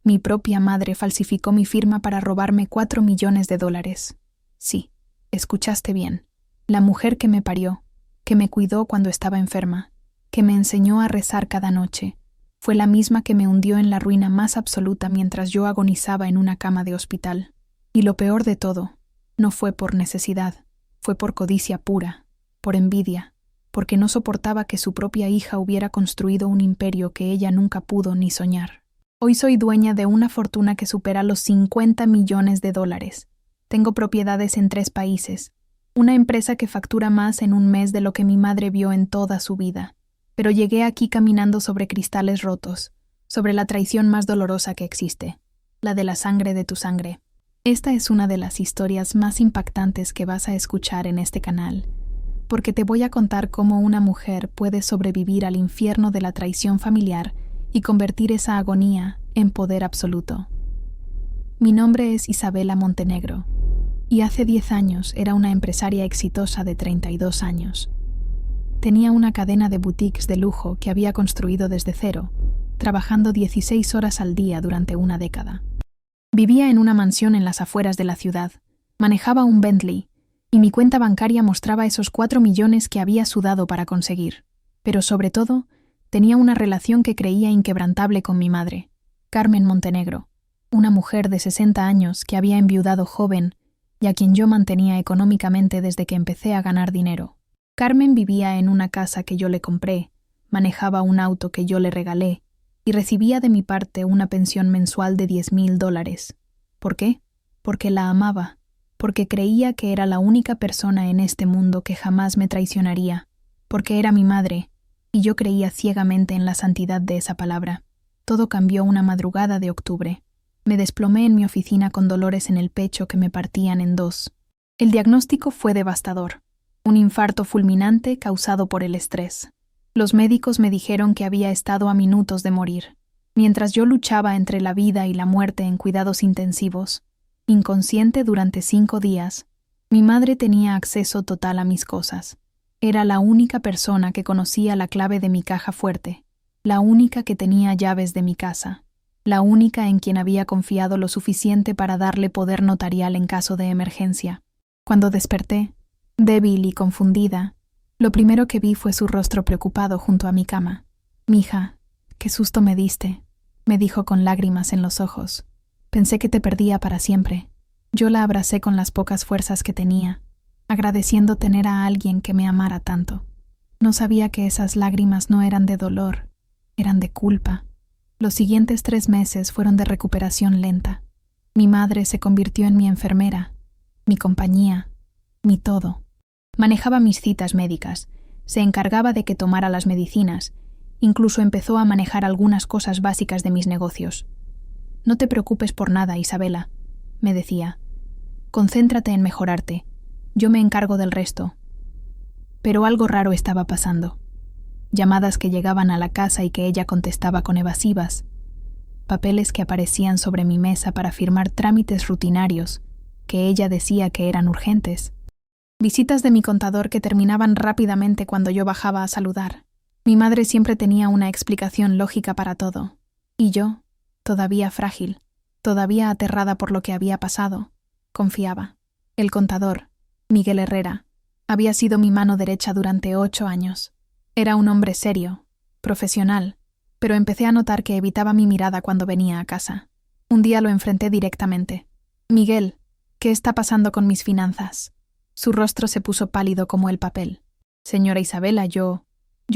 Mi propia madre falsificó mi firma para robarme $4 millones. Sí, escuchaste bien. La mujer que me parió, que me cuidó cuando estaba enferma, que me enseñó a rezar cada noche, fue la misma que me hundió en la ruina más absoluta mientras yo agonizaba en una cama de hospital. Y lo peor de todo, no fue por necesidad, fue por codicia pura, por envidia, porque no soportaba que su propia hija hubiera construido un imperio que ella nunca pudo ni soñar. Hoy soy dueña de una fortuna que supera los $50 millones. Tengo propiedades en 3 países, una empresa que factura más en un mes de lo que mi madre vio en toda su vida. Pero llegué aquí caminando sobre cristales rotos, sobre la traición más dolorosa que existe, la de la sangre de tu sangre. Esta es una de las historias más impactantes que vas a escuchar en este canal, porque te voy a contar cómo una mujer puede sobrevivir al infierno de la traición familiar y convertir esa agonía en poder absoluto. Mi nombre es Isabela Montenegro, y hace 10 años era una empresaria exitosa de 32 años. Tenía una cadena de boutiques de lujo que había construido desde cero, trabajando 16 horas al día durante una década. Vivía en una mansión en las afueras de la ciudad, manejaba un Bentley, y mi cuenta bancaria mostraba esos 4 millones que había sudado para conseguir. Pero sobre todo, tenía una relación que creía inquebrantable con mi madre, Carmen Montenegro, una mujer de 60 años que había enviudado joven y a quien yo mantenía económicamente desde que empecé a ganar dinero. Carmen vivía en una casa que yo le compré, manejaba un auto que yo le regalé y recibía de mi parte una pensión mensual de $10,000. ¿Por qué? Porque la amaba, porque creía que era la única persona en este mundo que jamás me traicionaría, porque era mi madre, y yo creía ciegamente en la santidad de esa palabra. Todo cambió una madrugada de octubre. Me desplomé en mi oficina con dolores en el pecho que me partían en 2. El diagnóstico fue devastador. Un infarto fulminante causado por el estrés. Los médicos me dijeron que había estado a minutos de morir. Mientras yo luchaba entre la vida y la muerte en cuidados intensivos, inconsciente durante 5 días, mi madre tenía acceso total a mis cosas. Era la única persona que conocía la clave de mi caja fuerte, la única que tenía llaves de mi casa, la única en quien había confiado lo suficiente para darle poder notarial en caso de emergencia. Cuando desperté, débil y confundida, lo primero que vi fue su rostro preocupado junto a mi cama. «Mija, qué susto me diste», me dijo con lágrimas en los ojos. «Pensé que te perdía para siempre». Yo la abracé con las pocas fuerzas que tenía, agradeciendo tener a alguien que me amara tanto. No sabía que esas lágrimas no eran de dolor, eran de culpa. Los siguientes 3 meses fueron de recuperación lenta. Mi madre se convirtió en mi enfermera, mi compañía, mi todo. Manejaba mis citas médicas, se encargaba de que tomara las medicinas, incluso empezó a manejar algunas cosas básicas de mis negocios. «No te preocupes por nada, Isabela», me decía. «Concéntrate en mejorarte. Yo me encargo del resto». Pero algo raro estaba pasando. Llamadas que llegaban a la casa y que ella contestaba con evasivas. Papeles que aparecían sobre mi mesa para firmar trámites rutinarios, que ella decía que eran urgentes. Visitas de mi contador que terminaban rápidamente cuando yo bajaba a saludar. Mi madre siempre tenía una explicación lógica para todo. Y yo, todavía frágil, todavía aterrada por lo que había pasado, confiaba. El contador, Miguel Herrera, había sido mi mano derecha durante 8 años. Era un hombre serio, profesional, pero empecé a notar que evitaba mi mirada cuando venía a casa. Un día lo enfrenté directamente. «Miguel, ¿qué está pasando con mis finanzas?». Su rostro se puso pálido como el papel. «Señora Isabela, yo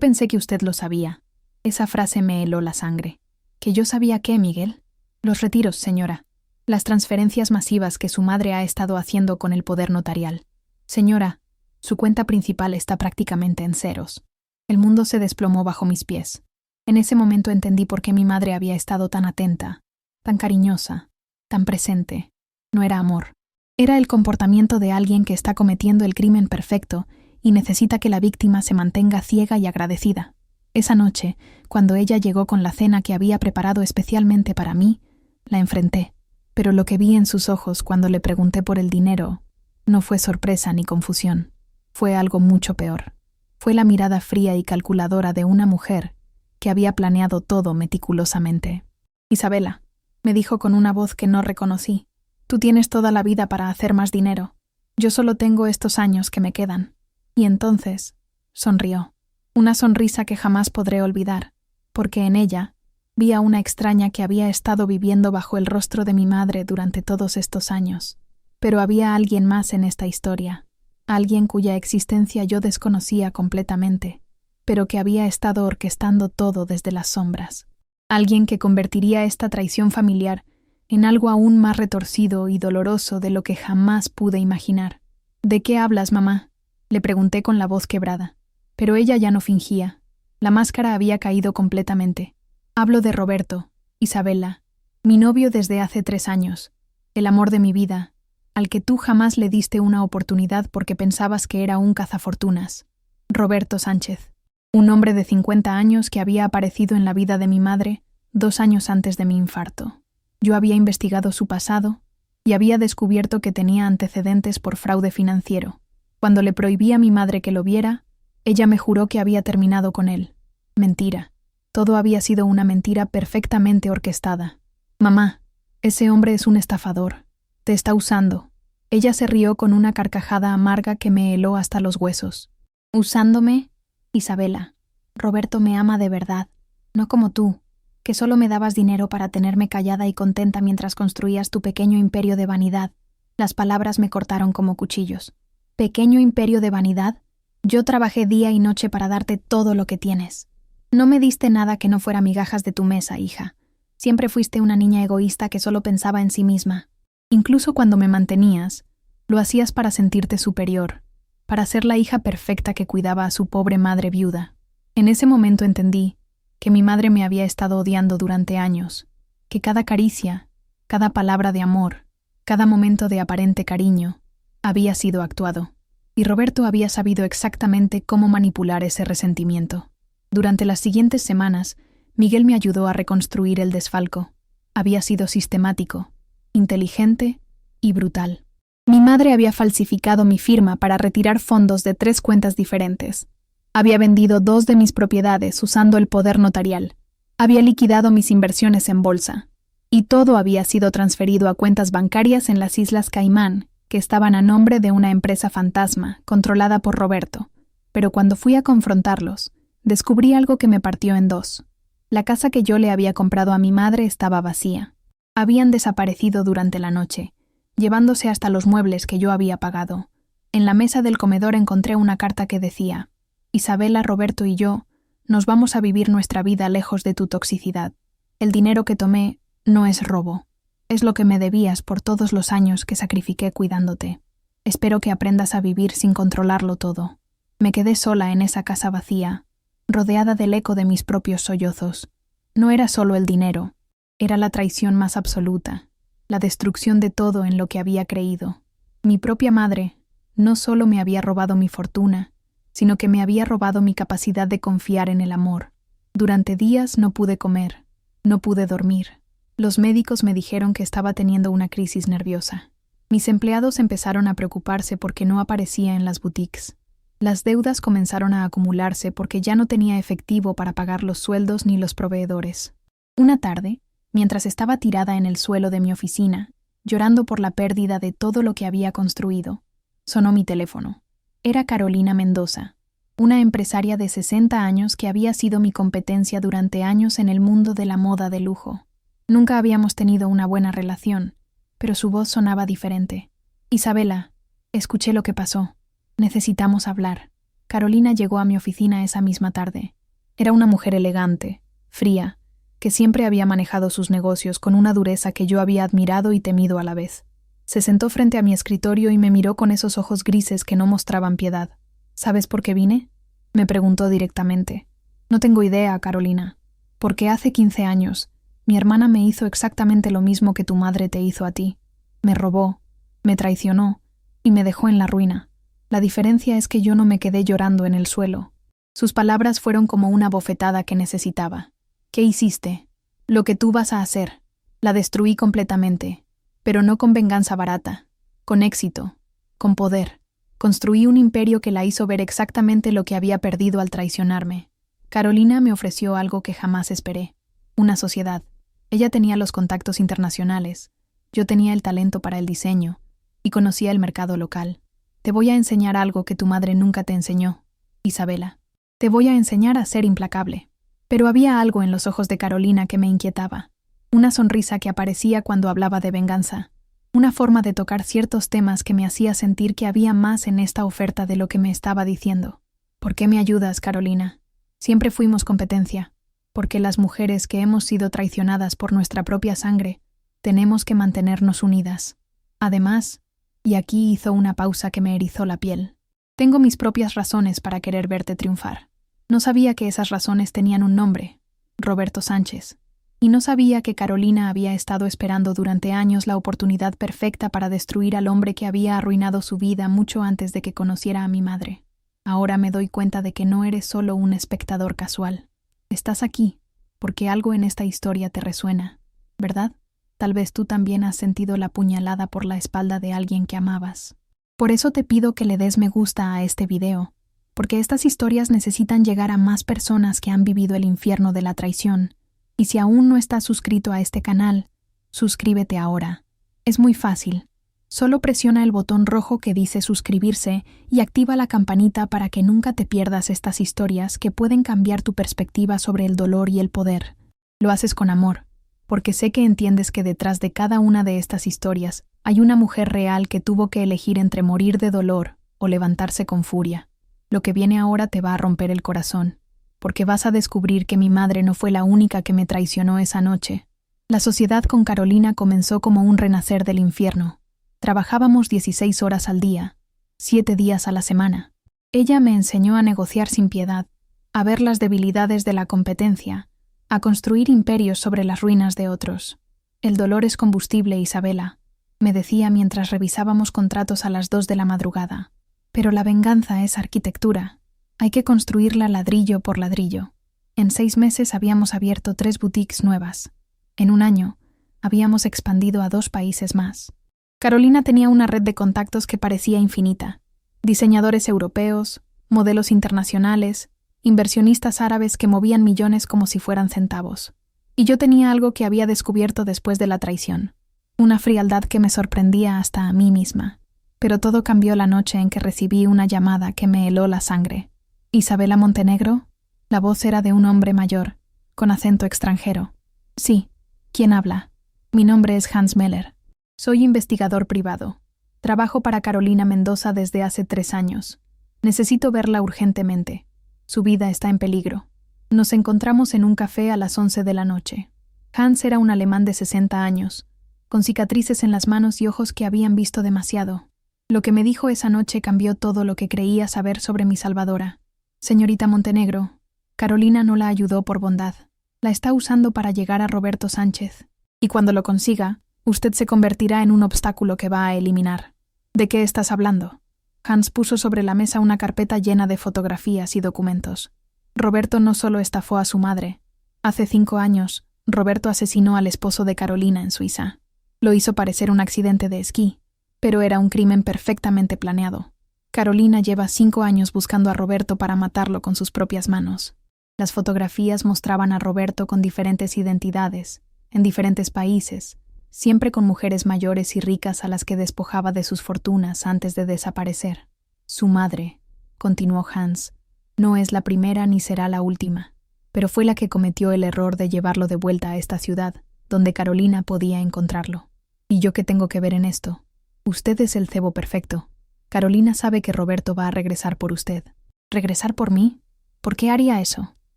pensé que usted lo sabía». Esa frase me heló la sangre. ¿Que yo sabía qué, Miguel? «Los retiros, señora. Las transferencias masivas que su madre ha estado haciendo con el poder notarial. Señora, su cuenta principal está prácticamente en ceros». El mundo se desplomó bajo mis pies. En ese momento entendí por qué mi madre había estado tan atenta, tan cariñosa, tan presente. No era amor. Era el comportamiento de alguien que está cometiendo el crimen perfecto y necesita que la víctima se mantenga ciega y agradecida. Esa noche, cuando ella llegó con la cena que había preparado especialmente para mí, la enfrenté. Pero lo que vi en sus ojos cuando le pregunté por el dinero no fue sorpresa ni confusión. Fue algo mucho peor. Fue la mirada fría y calculadora de una mujer que había planeado todo meticulosamente. «Isabela, me dijo con una voz que no reconocí. Tú tienes toda la vida para hacer más dinero. Yo solo tengo estos años que me quedan. Y entonces, sonrió. Una sonrisa que jamás podré olvidar, porque en ella vi a una extraña que había estado viviendo bajo el rostro de mi madre durante todos estos años. Pero había alguien más en esta historia, alguien cuya existencia yo desconocía completamente, pero que había estado orquestando todo desde las sombras. Alguien que convertiría esta traición familiar en algo aún más retorcido y doloroso de lo que jamás pude imaginar. ¿De qué hablas, mamá?, le pregunté con la voz quebrada. Pero ella ya no fingía. La máscara había caído completamente. Hablo de Roberto, Isabela, mi novio desde hace 3 años, el amor de mi vida, al que tú jamás le diste una oportunidad porque pensabas que era un cazafortunas. Roberto Sánchez, un hombre de 50 años que había aparecido en la vida de mi madre 2 años antes de mi infarto. Yo había investigado su pasado y había descubierto que tenía antecedentes por fraude financiero. Cuando le prohibí a mi madre que lo viera, ella me juró que había terminado con él. Mentira. Todo había sido una mentira perfectamente orquestada. Mamá, ese hombre es un estafador. Te está usando. Ella se rió con una carcajada amarga que me heló hasta los huesos. ¿Usándome? Isabela, Roberto me ama de verdad, no como tú, que solo me dabas dinero para tenerme callada y contenta mientras construías tu pequeño imperio de vanidad. Las palabras me cortaron como cuchillos. ¿Pequeño imperio de vanidad? Yo trabajé día y noche para darte todo lo que tienes. No me diste nada que no fuera migajas de tu mesa, hija. Siempre fuiste una niña egoísta que solo pensaba en sí misma. Incluso cuando me mantenías, lo hacías para sentirte superior, para ser la hija perfecta que cuidaba a su pobre madre viuda. En ese momento entendí que mi madre me había estado odiando durante años, que cada caricia, cada palabra de amor, cada momento de aparente cariño, había sido actuado. Y Roberto había sabido exactamente cómo manipular ese resentimiento. Durante las siguientes semanas, Miguel me ayudó a reconstruir el desfalco. Había sido sistemático, inteligente y brutal. Mi madre había falsificado mi firma para retirar fondos de 3 cuentas diferentes. Había vendido 2 de mis propiedades usando el poder notarial. Había liquidado mis inversiones en bolsa. Y todo había sido transferido a cuentas bancarias en las Islas Caimán, que estaban a nombre de una empresa fantasma controlada por Roberto. Pero cuando fui a confrontarlos, descubrí algo que me partió en 2. La casa que yo le había comprado a mi madre estaba vacía. Habían desaparecido durante la noche, llevándose hasta los muebles que yo había pagado. En la mesa del comedor encontré una carta que decía: Isabela, Roberto y yo nos vamos a vivir nuestra vida lejos de tu toxicidad. El dinero que tomé no es robo. Es lo que me debías por todos los años que sacrifiqué cuidándote. Espero que aprendas a vivir sin controlarlo todo. Me quedé sola en esa casa vacía, rodeada del eco de mis propios sollozos. No era solo el dinero, era la traición más absoluta, la destrucción de todo en lo que había creído. Mi propia madre no solo me había robado mi fortuna, sino que me había robado mi capacidad de confiar en el amor. Durante días no pude comer, no pude dormir. Los médicos me dijeron que estaba teniendo una crisis nerviosa. Mis empleados empezaron a preocuparse porque no aparecía en las boutiques. Las deudas comenzaron a acumularse porque ya no tenía efectivo para pagar los sueldos ni los proveedores. Una tarde, mientras estaba tirada en el suelo de mi oficina, llorando por la pérdida de todo lo que había construido, sonó mi teléfono. Era Carolina Mendoza, una empresaria de 60 años que había sido mi competencia durante años en el mundo de la moda de lujo. Nunca habíamos tenido una buena relación, pero su voz sonaba diferente. Isabela, escuché lo que pasó. Necesitamos hablar. Carolina llegó a mi oficina esa misma tarde. Era una mujer elegante, fría, que siempre había manejado sus negocios con una dureza que yo había admirado y temido a la vez. Se sentó frente a mi escritorio y me miró con esos ojos grises que no mostraban piedad. ¿Sabes por qué vine?, me preguntó directamente. No tengo idea, Carolina. Porque hace 15 años, mi hermana me hizo exactamente lo mismo que tu madre te hizo a ti. Me robó, me traicionó y me dejó en la ruina. La diferencia es que yo no me quedé llorando en el suelo. Sus palabras fueron como una bofetada que necesitaba. ¿Qué hiciste? Lo que tú vas a hacer. La destruí completamente, pero no con venganza barata, con éxito, con poder. Construí un imperio que la hizo ver exactamente lo que había perdido al traicionarme. Carolina me ofreció algo que jamás esperé: una sociedad. Ella tenía los contactos internacionales, yo tenía el talento para el diseño y conocía el mercado local. Te voy a enseñar algo que tu madre nunca te enseñó, Isabela. Te voy a enseñar a ser implacable. Pero había algo en los ojos de Carolina que me inquietaba. Una sonrisa que aparecía cuando hablaba de venganza. Una forma de tocar ciertos temas que me hacía sentir que había más en esta oferta de lo que me estaba diciendo. ¿Por qué me ayudas, Carolina? Siempre fuimos competencia. Porque las mujeres que hemos sido traicionadas por nuestra propia sangre, tenemos que mantenernos unidas. Además, y aquí hizo una pausa que me erizó la piel, tengo mis propias razones para querer verte triunfar. No sabía que esas razones tenían un nombre, Roberto Sánchez, y no sabía que Carolina había estado esperando durante años la oportunidad perfecta para destruir al hombre que había arruinado su vida mucho antes de que conociera a mi madre. Ahora me doy cuenta de que no eres solo un espectador casual. Estás aquí porque algo en esta historia te resuena, ¿verdad? Tal vez tú también has sentido la puñalada por la espalda de alguien que amabas. Por eso te pido que le des me gusta a este video, porque estas historias necesitan llegar a más personas que han vivido el infierno de la traición. Y si aún no estás suscrito a este canal, suscríbete ahora. Es muy fácil. Solo presiona el botón rojo que dice suscribirse y activa la campanita para que nunca te pierdas estas historias que pueden cambiar tu perspectiva sobre el dolor y el poder. Lo haces con amor, porque sé que entiendes que detrás de cada una de estas historias hay una mujer real que tuvo que elegir entre morir de dolor o levantarse con furia. Lo que viene ahora te va a romper el corazón, porque vas a descubrir que mi madre no fue la única que me traicionó esa noche. La sociedad con Carolina comenzó como un renacer del infierno. Trabajábamos 16 horas al día, 7 días a la semana. Ella me enseñó a negociar sin piedad, a ver las debilidades de la competencia, a construir imperios sobre las ruinas de otros. El dolor es combustible, Isabela, me decía mientras revisábamos contratos a las 2 de la madrugada. Pero la venganza es arquitectura. Hay que construirla ladrillo por ladrillo. En 6 meses habíamos abierto 3 boutiques nuevas. En un año, habíamos expandido a 2 países más. Carolina tenía una red de contactos que parecía infinita. Diseñadores europeos, modelos internacionales, inversionistas árabes que movían millones como si fueran centavos. Y yo tenía algo que había descubierto después de la traición. Una frialdad que me sorprendía hasta a mí misma. Pero todo cambió la noche en que recibí una llamada que me heló la sangre. ¿Isabela Montenegro? La voz era de un hombre mayor, con acento extranjero. Sí, ¿quién habla? Mi nombre es Hans Meller. Soy investigador privado. Trabajo para Carolina Mendoza desde hace 3 años. Necesito verla urgentemente. Su vida está en peligro. Nos encontramos en un café a las 11 de la noche. Hans era un alemán de 60 años, con cicatrices en las manos y ojos que habían visto demasiado. Lo que me dijo esa noche cambió todo lo que creía saber sobre mi salvadora. Señorita Montenegro, Carolina no la ayudó por bondad. La está usando para llegar a Roberto Sánchez. Y cuando lo consiga, usted se convertirá en un obstáculo que va a eliminar. ¿De qué estás hablando? Hans puso sobre la mesa una carpeta llena de fotografías y documentos. Roberto no solo estafó a su madre. Hace 5 años, Roberto asesinó al esposo de Carolina en Suiza. Lo hizo parecer un accidente de esquí, pero era un crimen perfectamente planeado. Carolina lleva 5 años buscando a Roberto para matarlo con sus propias manos. Las fotografías mostraban a Roberto con diferentes identidades, en diferentes países, siempre con mujeres mayores y ricas a las que despojaba de sus fortunas antes de desaparecer. Su madre, continuó Hans, no es la primera ni será la última, pero fue la que cometió el error de llevarlo de vuelta a esta ciudad, donde Carolina podía encontrarlo. ¿Y yo qué tengo que ver en esto? Usted es el cebo perfecto. Carolina sabe que Roberto va a regresar por usted. ¿Regresar por mí? ¿Por qué haría eso?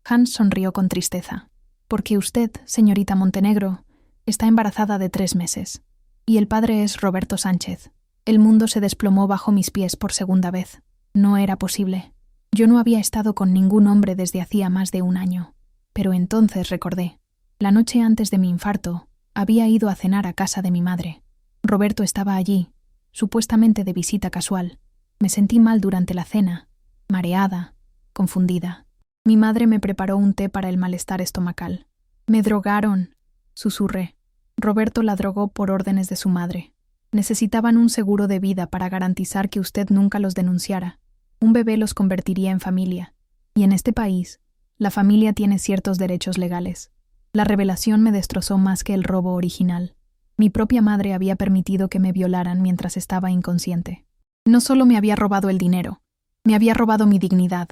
Hans sonrió con tristeza. Porque usted, señorita Montenegro, está embarazada de 3 meses. Y el padre es Roberto Sánchez. El mundo se desplomó bajo mis pies por segunda vez. No era posible. Yo no había estado con ningún hombre desde hacía más de 1 año. Pero entonces recordé. La noche antes de mi infarto, había ido a cenar a casa de mi madre. Roberto estaba allí, supuestamente de visita casual. Me sentí mal durante la cena, mareada, confundida. Mi madre me preparó un té para el malestar estomacal. «Me drogaron», susurré. Roberto la drogó por órdenes de su madre. Necesitaban un seguro de vida para garantizar que usted nunca los denunciara. Un bebé los convertiría en familia. Y en este país, la familia tiene ciertos derechos legales. La revelación me destrozó más que el robo original. Mi propia madre había permitido que me violaran mientras estaba inconsciente. No solo me había robado el dinero, me había robado mi dignidad,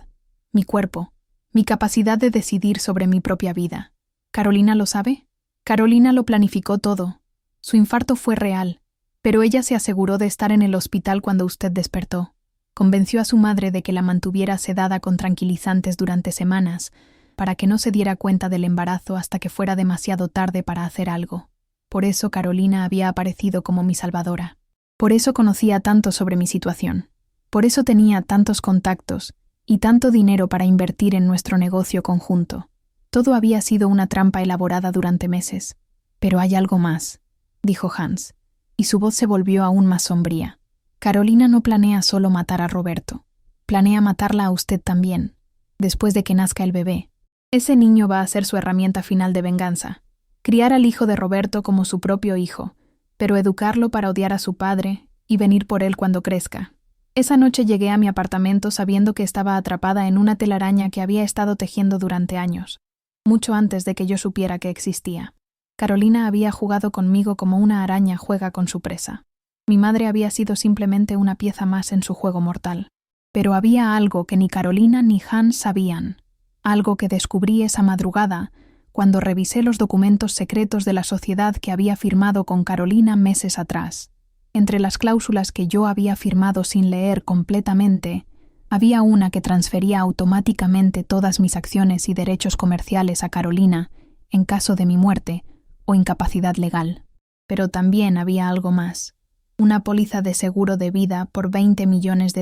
mi cuerpo, mi capacidad de decidir sobre mi propia vida. ¿Carolina lo sabe? Carolina lo planificó todo. Su infarto fue real, pero ella se aseguró de estar en el hospital cuando usted despertó. Convenció a su madre de que la mantuviera sedada con tranquilizantes durante semanas, para que no se diera cuenta del embarazo hasta que fuera demasiado tarde para hacer algo. Por eso Carolina había aparecido como mi salvadora. Por eso conocía tanto sobre mi situación. Por eso tenía tantos contactos y tanto dinero para invertir en nuestro negocio conjunto. Todo había sido una trampa elaborada durante meses. Pero hay algo más, dijo Hans, y su voz se volvió aún más sombría. Carolina no planea solo matar a Roberto. Planea matarla a usted también, después de que nazca el bebé. Ese niño va a ser su herramienta final de venganza. Criar al hijo de Roberto como su propio hijo, pero educarlo para odiar a su padre y venir por él cuando crezca. Esa noche llegué a mi apartamento sabiendo que estaba atrapada en una telaraña que había estado tejiendo durante años, mucho antes de que yo supiera que existía. Carolina había jugado conmigo como una araña juega con su presa. Mi madre había sido simplemente una pieza más en su juego mortal. Pero había algo que ni Carolina ni Hans sabían, algo que descubrí esa madrugada cuando revisé los documentos secretos de la sociedad que había firmado con Carolina meses atrás. Entre las cláusulas que yo había firmado sin leer completamente, había una que transfería automáticamente todas mis acciones y derechos comerciales a Carolina en caso de mi muerte o incapacidad legal. Pero también había algo más, una póliza de seguro de vida por $20 millones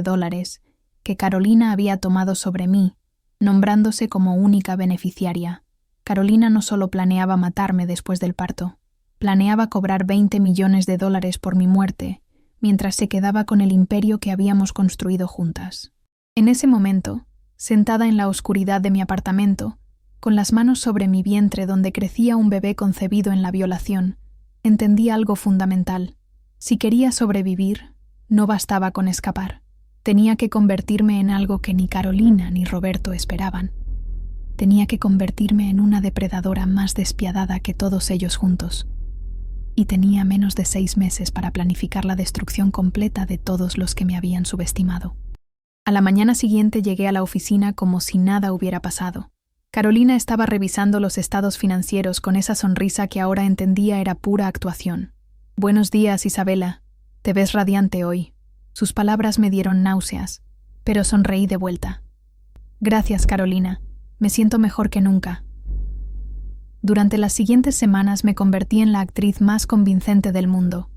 que Carolina había tomado sobre mí, nombrándose como única beneficiaria. Carolina no solo planeaba matarme después del parto, planeaba cobrar $20 millones por mi muerte, mientras se quedaba con el imperio que habíamos construido juntas. En ese momento, sentada en la oscuridad de mi apartamento, con las manos sobre mi vientre donde crecía un bebé concebido en la violación, entendí algo fundamental. Si quería sobrevivir, no bastaba con escapar. Tenía que convertirme en algo que ni Carolina ni Roberto esperaban. Tenía que convertirme en una depredadora más despiadada que todos ellos juntos. Y tenía menos de 6 meses para planificar la destrucción completa de todos los que me habían subestimado. A la mañana siguiente llegué a la oficina como si nada hubiera pasado. Carolina estaba revisando los estados financieros con esa sonrisa que ahora entendía era pura actuación. «Buenos días, Isabela. Te ves radiante hoy». Sus palabras me dieron náuseas, pero sonreí de vuelta. «Gracias, Carolina. Me siento mejor que nunca». Durante las siguientes semanas me convertí en la actriz más convincente del mundo.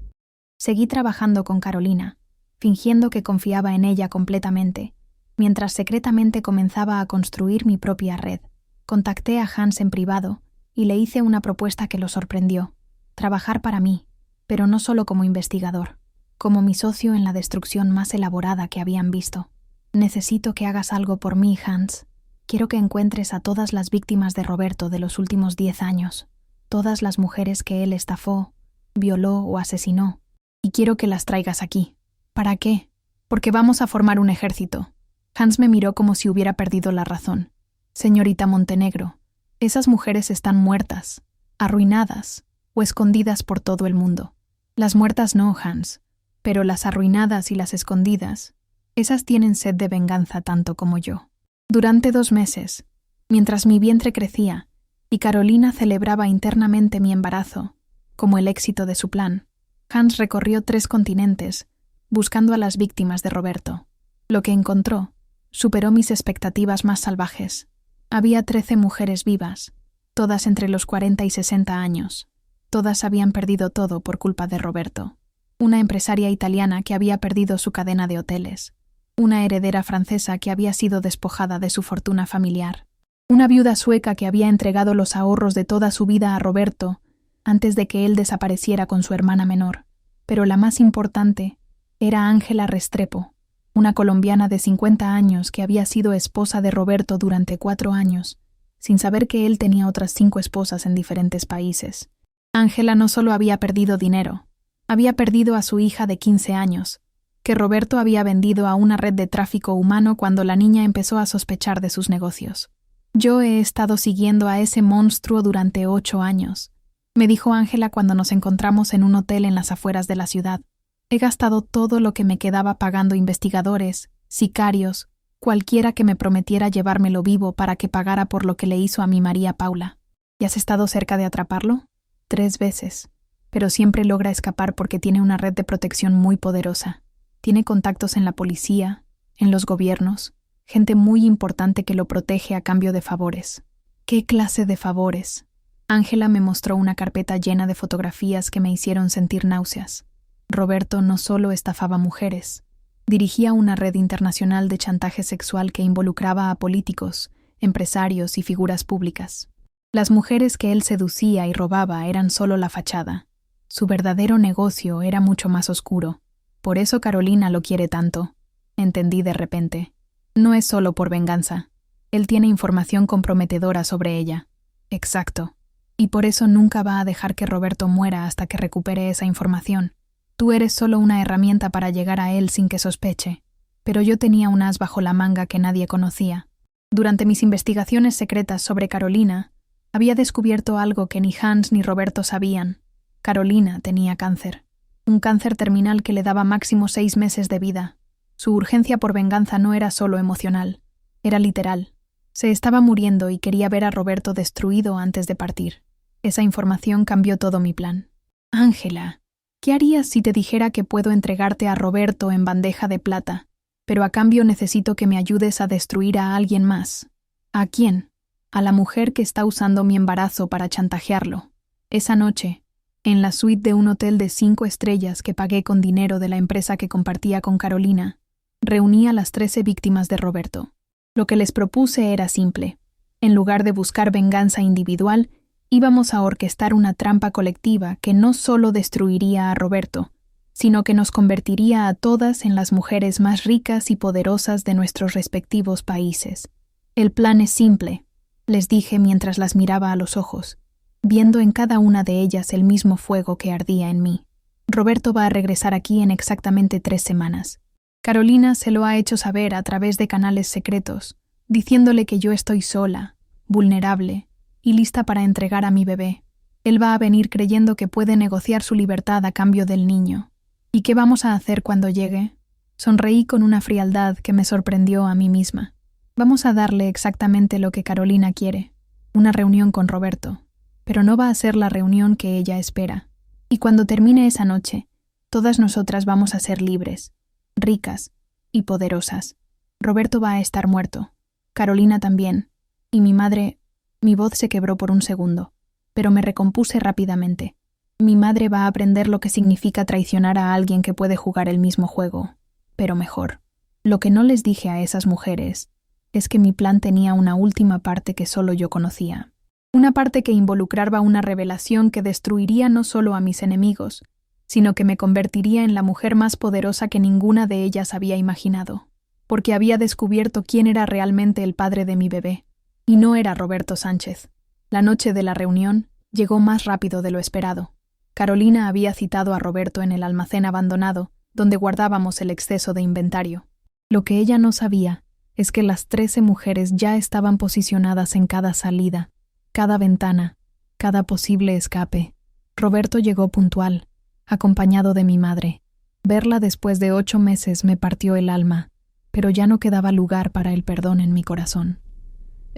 Seguí trabajando con Carolina, fingiendo que confiaba en ella completamente, mientras secretamente comenzaba a construir mi propia red. Contacté a Hans en privado y le hice una propuesta que lo sorprendió: trabajar para mí, pero no solo como investigador, como mi socio en la destrucción más elaborada que habían visto. «Necesito que hagas algo por mí, Hans. Quiero que encuentres a todas las víctimas de Roberto de los últimos 10 años, todas las mujeres que él estafó, violó o asesinó, y quiero que las traigas aquí». «¿Para qué?» «Porque vamos a formar un ejército». Hans me miró como si hubiera perdido la razón. «Señorita Montenegro, esas mujeres están muertas, arruinadas o escondidas por todo el mundo». «Las muertas no, Hans, pero las arruinadas y las escondidas, esas tienen sed de venganza tanto como yo». Durante 2 meses, mientras mi vientre crecía y Carolina celebraba internamente mi embarazo, como el éxito de su plan, Hans recorrió 3 continentes buscando a las víctimas de Roberto. Lo que encontró superó mis expectativas más salvajes. Había 13 mujeres vivas, todas entre los 40 y 60 años. Todas habían perdido todo por culpa de Roberto. Una empresaria italiana que había perdido su cadena de hoteles. Una heredera francesa que había sido despojada de su fortuna familiar. Una viuda sueca que había entregado los ahorros de toda su vida a Roberto antes de que él desapareciera con su hermana menor. Pero la más importante era Ángela Restrepo, una colombiana de 50 años que había sido esposa de Roberto durante 4 años, sin saber que él tenía otras 5 esposas en diferentes países. Ángela no solo había perdido dinero, había perdido a su hija de 15 años, que Roberto había vendido a una red de tráfico humano cuando la niña empezó a sospechar de sus negocios. Yo he estado siguiendo a ese monstruo durante 8 años, me dijo Ángela cuando nos encontramos en un hotel en las afueras de la ciudad. He gastado todo lo que me quedaba pagando investigadores, sicarios, cualquiera que me prometiera llevármelo vivo para que pagara por lo que le hizo a mi María Paula. ¿Y has estado cerca de atraparlo? 3 veces, pero siempre logra escapar porque tiene una red de protección muy poderosa. Tiene contactos en la policía, en los gobiernos, gente muy importante que lo protege a cambio de favores. ¿Qué clase de favores? Ángela me mostró una carpeta llena de fotografías que me hicieron sentir náuseas. Roberto no solo estafaba mujeres, dirigía una red internacional de chantaje sexual que involucraba a políticos, empresarios y figuras públicas. Las mujeres que él seducía y robaba eran solo la fachada. Su verdadero negocio era mucho más oscuro. Por eso Carolina lo quiere tanto. Entendí de repente. No es solo por venganza. Él tiene información comprometedora sobre ella. Exacto. Y por eso nunca va a dejar que Roberto muera hasta que recupere esa información. Tú eres solo una herramienta para llegar a él sin que sospeche. Pero yo tenía un as bajo la manga que nadie conocía. Durante mis investigaciones secretas sobre Carolina, había descubierto algo que ni Hans ni Roberto sabían. Carolina tenía cáncer. Un cáncer terminal que le daba máximo 6 meses de vida. Su urgencia por venganza no era solo emocional, era literal. Se estaba muriendo y quería ver a Roberto destruido antes de partir. Esa información cambió todo mi plan. Ángela, ¿qué harías si te dijera que puedo entregarte a Roberto en bandeja de plata, pero a cambio necesito que me ayudes a destruir a alguien más? ¿A quién? A la mujer que está usando mi embarazo para chantajearlo. Esa noche, en la suite de un hotel de 5 estrellas que pagué con dinero de la empresa que compartía con Carolina, reuní a las 13 víctimas de Roberto. Lo que les propuse era simple. En lugar de buscar venganza individual, íbamos a orquestar una trampa colectiva que no solo destruiría a Roberto, sino que nos convertiría a todas en las mujeres más ricas y poderosas de nuestros respectivos países. El plan es simple, les dije mientras las miraba a los ojos, viendo en cada una de ellas el mismo fuego que ardía en mí. Roberto va a regresar aquí en exactamente 3 semanas. Carolina se lo ha hecho saber a través de canales secretos, diciéndole que yo estoy sola, vulnerable y lista para entregar a mi bebé. Él va a venir creyendo que puede negociar su libertad a cambio del niño. ¿Y qué vamos a hacer cuando llegue? Sonreí con una frialdad que me sorprendió a mí misma. Vamos a darle exactamente lo que Carolina quiere, una reunión con Roberto, pero no va a ser la reunión que ella espera. Y cuando termine esa noche, todas nosotras vamos a ser libres, ricas y poderosas. Roberto va a estar muerto, Carolina también, y mi madre... Mi voz se quebró por un segundo, pero me recompuse rápidamente. Mi madre va a aprender lo que significa traicionar a alguien que puede jugar el mismo juego, pero mejor. Lo que no les dije a esas mujeres es que mi plan tenía una última parte que solo yo conocía. Una parte que involucraba una revelación que destruiría no solo a mis enemigos, sino que me convertiría en la mujer más poderosa que ninguna de ellas había imaginado, porque había descubierto quién era realmente el padre de mi bebé. Y no era Roberto Sánchez. La noche de la reunión llegó más rápido de lo esperado. Carolina había citado a Roberto en el almacén abandonado, donde guardábamos el exceso de inventario. Lo que ella no sabía es que las 13 mujeres ya estaban posicionadas en cada salida, cada ventana, cada posible escape. Roberto llegó puntual, acompañado de mi madre. Verla después de 8 meses me partió el alma, pero ya no quedaba lugar para el perdón en mi corazón.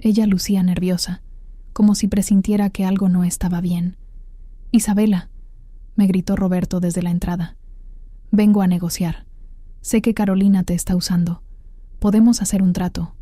Ella lucía nerviosa, como si presintiera que algo no estaba bien. «Isabela», me gritó Roberto desde la entrada. «Vengo a negociar. Sé que Carolina te está usando. Podemos hacer un trato».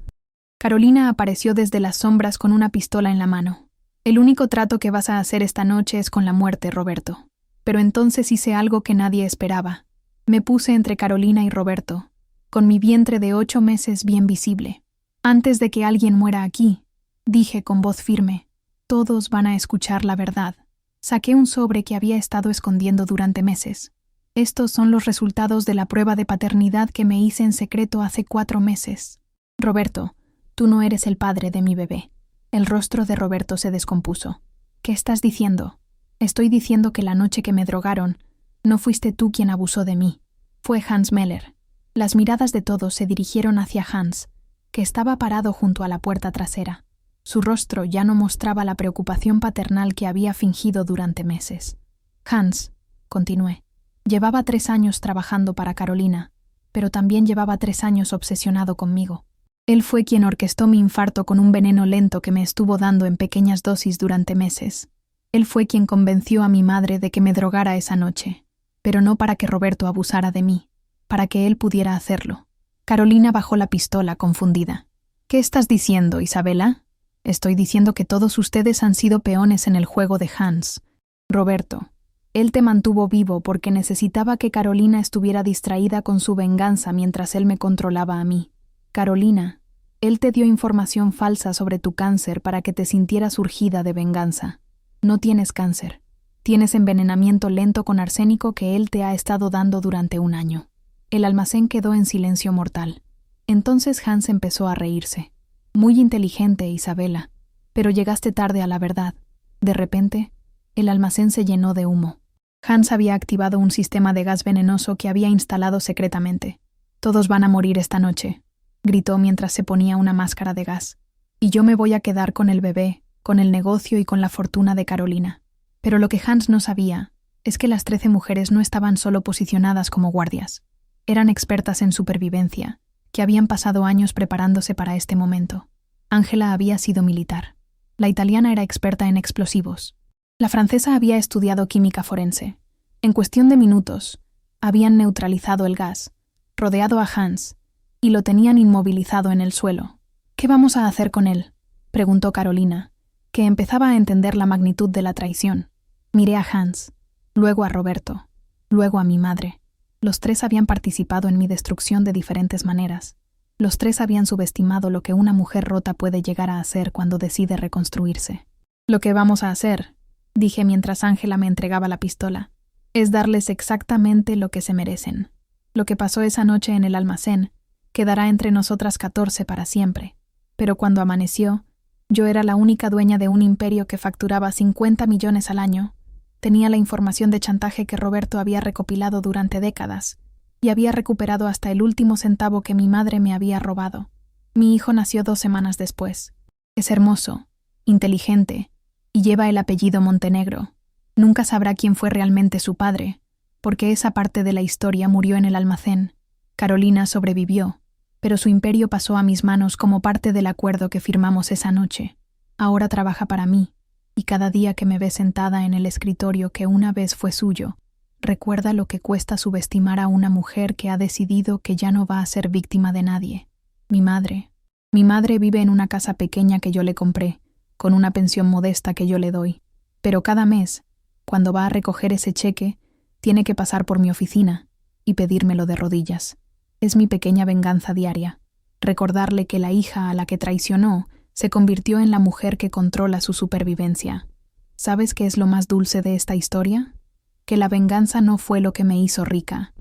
Carolina apareció desde las sombras con una pistola en la mano. «El único trato que vas a hacer esta noche es con la muerte, Roberto». Pero entonces hice algo que nadie esperaba. Me puse entre Carolina y Roberto, con mi vientre de 8 meses bien visible. «Antes de que alguien muera aquí», dije con voz firme, «todos van a escuchar la verdad». Saqué un sobre que había estado escondiendo durante meses. Estos son los resultados de la prueba de paternidad que me hice en secreto hace 4 meses. «Roberto, tú no eres el padre de mi bebé». El rostro de Roberto se descompuso. «¿Qué estás diciendo?» «Estoy diciendo que la noche que me drogaron, no fuiste tú quien abusó de mí. Fue Hans Meller». Las miradas de todos se dirigieron hacia Hans, que estaba parado junto a la puerta trasera. Su rostro ya no mostraba la preocupación paternal que había fingido durante meses. Hans, continué, llevaba 3 años trabajando para Carolina, pero también llevaba 3 años obsesionado conmigo. Él fue quien orquestó mi infarto con un veneno lento que me estuvo dando en pequeñas dosis durante meses. Él fue quien convenció a mi madre de que me drogara esa noche, pero no para que Roberto abusara de mí, para que él pudiera hacerlo. Carolina bajó la pistola, confundida. ¿Qué estás diciendo, Isabela? Estoy diciendo que todos ustedes han sido peones en el juego de Hans. Roberto, él te mantuvo vivo porque necesitaba que Carolina estuviera distraída con su venganza mientras él me controlaba a mí. Carolina, él te dio información falsa sobre tu cáncer para que te sintieras urgida de venganza. No tienes cáncer. Tienes envenenamiento lento con arsénico que él te ha estado dando durante 1 año. El almacén quedó en silencio mortal. Entonces Hans empezó a reírse. Muy inteligente, Isabela, pero llegaste tarde a la verdad. De repente, el almacén se llenó de humo. Hans había activado un sistema de gas venenoso que había instalado secretamente. Todos van a morir esta noche, gritó mientras se ponía una máscara de gas. Y yo me voy a quedar con el bebé, con el negocio y con la fortuna de Carolina. Pero lo que Hans no sabía es que las 13 mujeres no estaban solo posicionadas como guardias. Eran expertas en supervivencia, que habían pasado años preparándose para este momento. Ángela había sido militar. La italiana era experta en explosivos. La francesa había estudiado química forense. En cuestión de minutos, habían neutralizado el gas, rodeado a Hans, y lo tenían inmovilizado en el suelo. ¿Qué vamos a hacer con él?, preguntó Carolina, que empezaba a entender la magnitud de la traición. Miré a Hans, luego a Roberto, luego a mi madre. Los 3 habían participado en mi destrucción de diferentes maneras. Los 3 habían subestimado lo que una mujer rota puede llegar a hacer cuando decide reconstruirse. Lo que vamos a hacer, dije mientras Ángela me entregaba la pistola, es darles exactamente lo que se merecen. Lo que pasó esa noche en el almacén quedará entre nosotras 14 para siempre. Pero cuando amaneció, yo era la única dueña de un imperio que facturaba 50 millones al año. Tenía la información de chantaje que Roberto había recopilado durante décadas y había recuperado hasta el último centavo que mi madre me había robado. Mi hijo nació 2 semanas después. Es hermoso, inteligente y lleva el apellido Montenegro. Nunca sabrá quién fue realmente su padre, porque esa parte de la historia murió en el almacén. Carolina sobrevivió, pero su imperio pasó a mis manos como parte del acuerdo que firmamos esa noche. Ahora trabaja para mí. Y cada día que me ve sentada en el escritorio que una vez fue suyo, recuerda lo que cuesta subestimar a una mujer que ha decidido que ya no va a ser víctima de nadie. Mi madre vive en una casa pequeña que yo le compré, con una pensión modesta que yo le doy. Pero cada mes, cuando va a recoger ese cheque, tiene que pasar por mi oficina y pedírmelo de rodillas. Es mi pequeña venganza diaria. Recordarle que la hija a la que traicionó se convirtió en la mujer que controla su supervivencia. ¿Sabes qué es lo más dulce de esta historia? Que la venganza no fue lo que me hizo rica.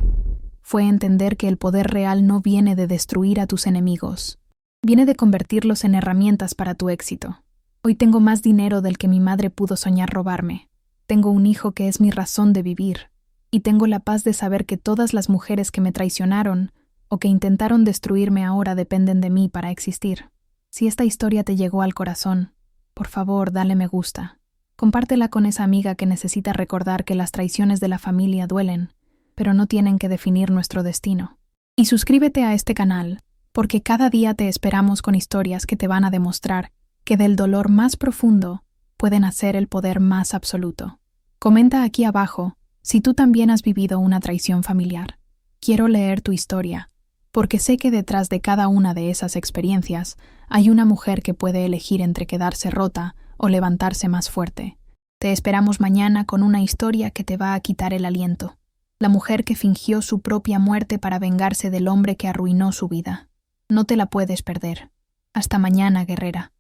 Fue entender que el poder real no viene de destruir a tus enemigos. Viene de convertirlos en herramientas para tu éxito. Hoy tengo más dinero del que mi madre pudo soñar robarme. Tengo un hijo que es mi razón de vivir. Y tengo la paz de saber que todas las mujeres que me traicionaron o que intentaron destruirme ahora dependen de mí para existir. Si esta historia te llegó al corazón, por favor, dale me gusta. Compártela con esa amiga que necesita recordar que las traiciones de la familia duelen, pero no tienen que definir nuestro destino. Y suscríbete a este canal, porque cada día te esperamos con historias que te van a demostrar que del dolor más profundo puede nacer el poder más absoluto. Comenta aquí abajo si tú también has vivido una traición familiar. Quiero leer tu historia, porque sé que detrás de cada una de esas experiencias hay una mujer que puede elegir entre quedarse rota o levantarse más fuerte. Te esperamos mañana con una historia que te va a quitar el aliento. La mujer que fingió su propia muerte para vengarse del hombre que arruinó su vida. No te la puedes perder. Hasta mañana, guerrera.